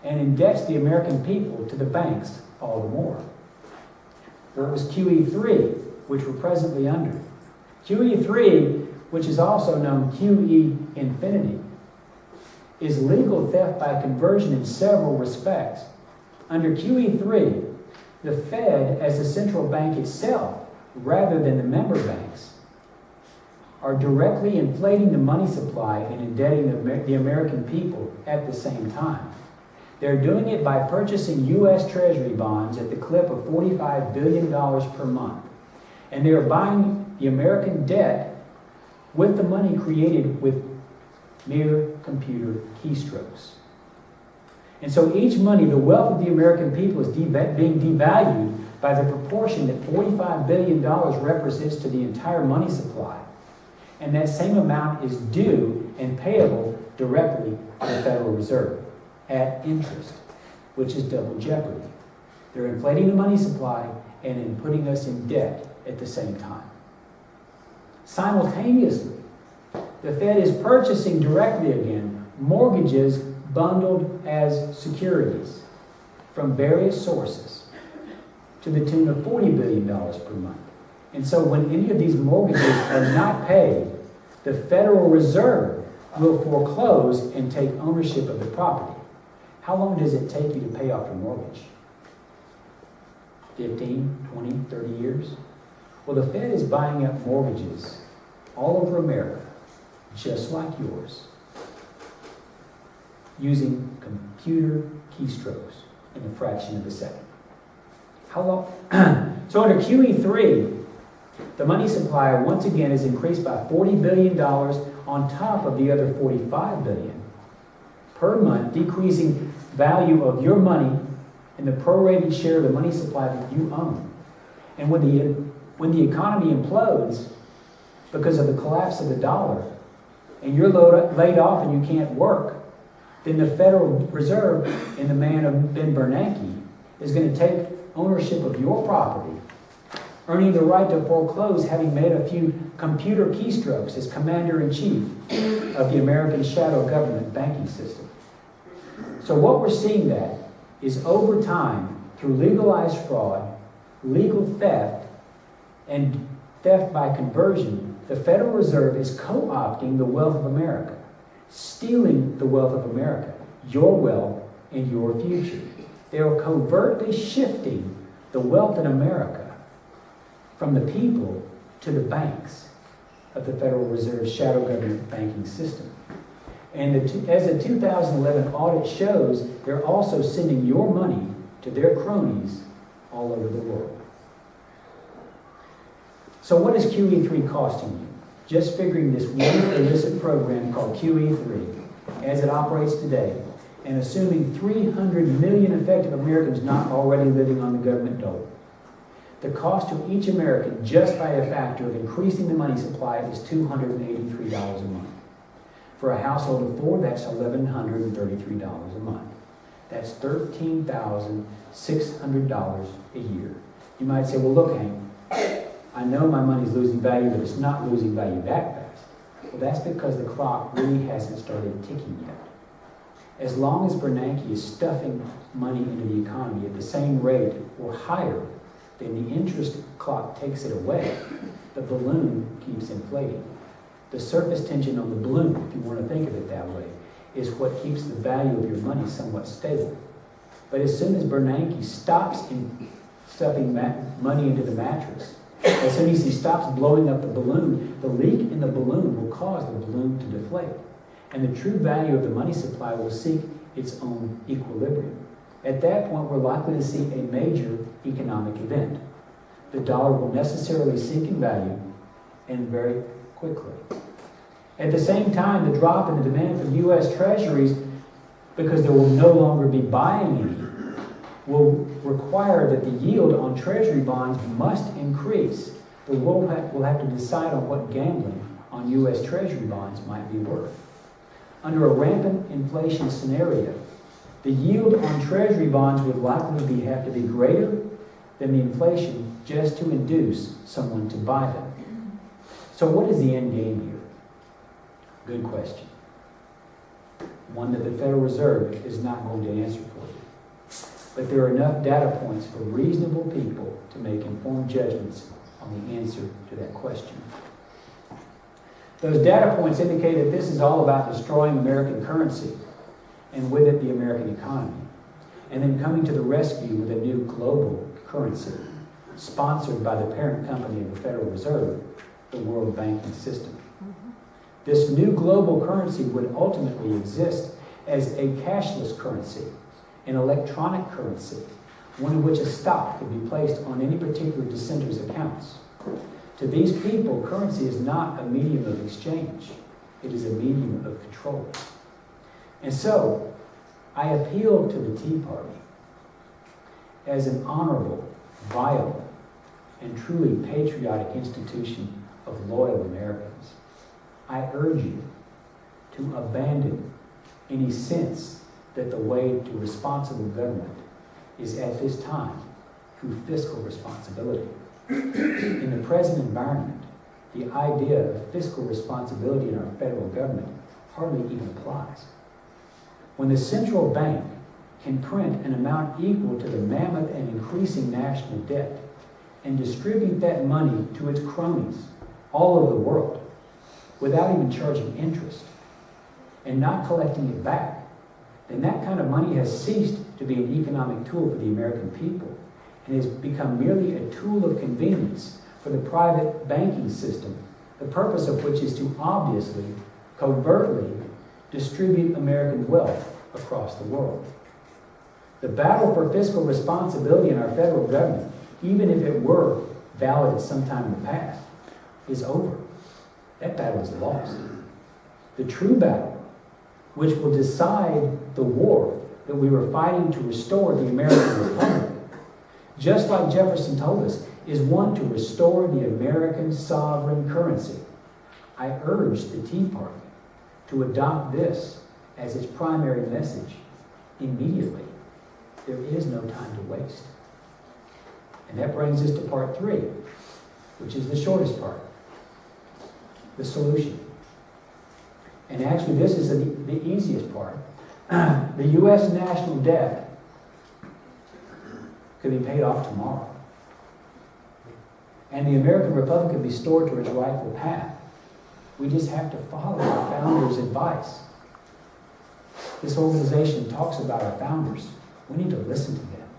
and indebts the American people to the banks all the more. There was QE3, which we're presently under. QE3, which is also known QE infinity, is legal theft by conversion in several respects. Under QE3, the Fed, as the central bank itself, rather than the member banks, are directly inflating the money supply and indebting the American people at the same time. They're doing it by purchasing U.S. Treasury bonds at the clip of $45 billion per month. And they are buying the American debt with the money created with mere computer keystrokes. And so each money, the wealth of the American people, is being devalued by the proportion that $45 billion represents to the entire money supply. And that same amount is due and payable directly to the Federal Reserve at interest, which is double jeopardy. They're inflating the money supply and then putting us in debt at the same time. Simultaneously, the Fed is purchasing directly again mortgages bundled as securities from various sources to the tune of $40 billion per month. And so when any of these mortgages are not paid, the Federal Reserve will foreclose and take ownership of the property. How long does it take you to pay off your mortgage? 15, 20, 30 years? Well, the Fed is buying up mortgages all over America, just like yours, using computer keystrokes in a fraction of a second. How long? So under QE3, the money supply once again is increased by $40 billion on top of the other $45 billion per month, decreasing value of your money and the prorated share of the money supply that you own. And when the economy implodes because of the collapse of the dollar, and you're laid off and you can't work, then the Federal Reserve, in the man of Ben Bernanke, is going to take ownership of your property, earning the right to foreclose, having made a few computer keystrokes as commander-in-chief of the American shadow government banking system. So what we're seeing that is over time, through legalized fraud, legal theft, and theft by conversion, the Federal Reserve is co-opting the wealth of America, stealing the wealth of America, your wealth and your future. They are covertly shifting the wealth in America from the people to the banks of the Federal Reserve's shadow government banking system. And as the 2011 audit shows, they're also sending your money to their cronies all over the world. So what is QE3 costing you? Just figuring this one illicit program called QE3, as it operates today, and assuming 300 million effective Americans not already living on the government dole. The cost to each American, just by a factor of increasing the money supply, is $283 a month. For a household of four, that's $1,133 a month. That's $13,600 a year. You might say, well, look, Hank, I know my money's losing value, but it's not losing value that fast. Well, that's because the clock really hasn't started ticking yet. As long as Bernanke is stuffing money into the economy at the same rate or higher than the interest clock takes it away, the balloon keeps inflating. The surface tension on the balloon, if you want to think of it that way, is what keeps the value of your money somewhat stable. But as soon as Bernanke stops stuffing money into the mattress. As soon as he stops blowing up the balloon, the leak in the balloon will cause the balloon to deflate. And the true value of the money supply will seek its own equilibrium. At that point, we're likely to see a major economic event. The dollar will necessarily sink in value, and very quickly. At the same time, the drop in the demand for U.S. treasuries, because there will no longer be buying any, will require that the yield on treasury bonds must increase. The world will have to decide on what gambling on U.S. treasury bonds might be worth. Under a rampant inflation scenario, the yield on treasury bonds would likely have to be greater than the inflation just to induce someone to buy them. So what is the end game here? Good question. One that the Federal Reserve is not going to answer for you. But there are enough data points for reasonable people to make informed judgments on the answer to that question. Those data points indicate that this is all about destroying American currency, and with it the American economy, and then coming to the rescue with a new global currency, sponsored by the parent company of the Federal Reserve, the world banking system. This new global currency would ultimately exist as a cashless currency, an electronic currency, one in which a stop could be placed on any particular dissenter's accounts. To these people, currency is not a medium of exchange. It is a medium of control. And so, I appeal to the Tea Party as an honorable, viable, and truly patriotic institution of loyal Americans. I urge you to abandon any sense that the way to responsible government is at this time through fiscal responsibility. In the present environment, the idea of fiscal responsibility in our federal government hardly even applies. When the central bank can print an amount equal to the mammoth and increasing national debt and distribute that money to its cronies all over the world without even charging interest and not collecting it back, then that kind of money has ceased to be an economic tool for the American people and has become merely a tool of convenience for the private banking system, the purpose of which is to obviously, covertly distribute American wealth across the world. The battle for fiscal responsibility in our federal government, even if it were valid at some time in the past, is over. That battle is lost. The true battle, which will decide the war that we were fighting to restore the American Republic, just like Jefferson told us, is one to restore the American sovereign currency. I urge the Tea Party to adopt this as its primary message immediately. There is no time to waste. And that brings us to part 3, which is the shortest part, the solution. And actually, this is the easiest part. The U.S. national debt could be paid off tomorrow. And the American Republic could be restored to its rightful path. We just have to follow our founders' advice. This organization talks about our founders. We need to listen to them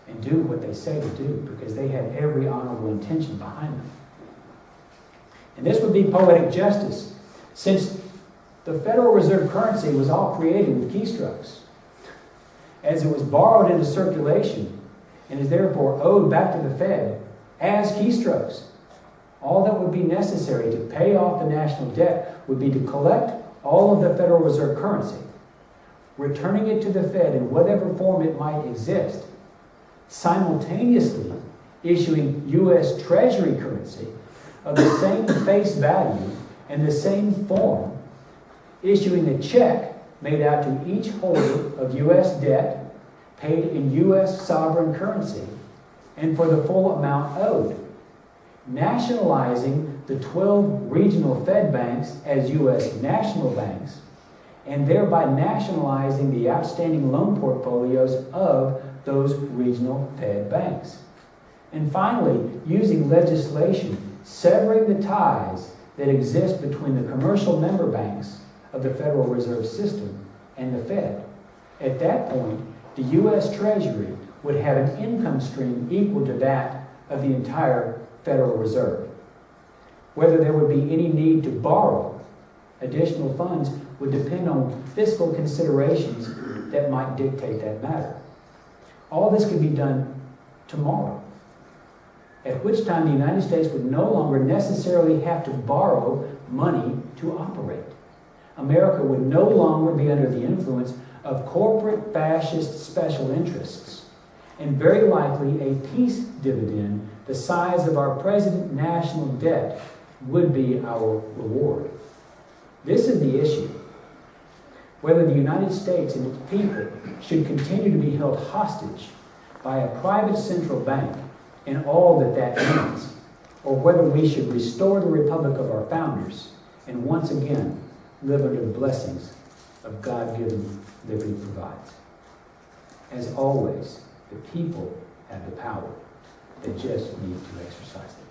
and do what they say to do, because they had every honorable intention behind them. And this would be poetic justice, since the Federal Reserve currency was all created with keystrokes, as it was borrowed into circulation and is therefore owed back to the Fed as keystrokes. All that would be necessary to pay off the national debt would be to collect all of the Federal Reserve currency, returning it to the Fed in whatever form it might exist, simultaneously issuing U.S. Treasury currency of the same face value and the same form, issuing a check made out to each holder of U.S. debt paid in U.S. sovereign currency and for the full amount owed, nationalizing the 12 regional Fed banks as U.S. national banks, and thereby nationalizing the outstanding loan portfolios of those regional Fed banks. And finally, using legislation severing the ties that exist between the commercial member banks of the Federal Reserve System and the Fed. At that point, the U.S. Treasury would have an income stream equal to that of the entire Federal Reserve. Whether there would be any need to borrow additional funds would depend on fiscal considerations that might dictate that matter. All this could be done tomorrow, at which time the United States would no longer necessarily have to borrow money to operate. America would no longer be under the influence of corporate fascist special interests, and very likely a peace dividend the size of our present national debt would be our reward. This is the issue. Whether the United States and its people should continue to be held hostage by a private central bank and all that that means, or whether we should restore the republic of our founders and once again live under the blessings of God-given liberty provides. As always, the people have the power. They just need to exercise it.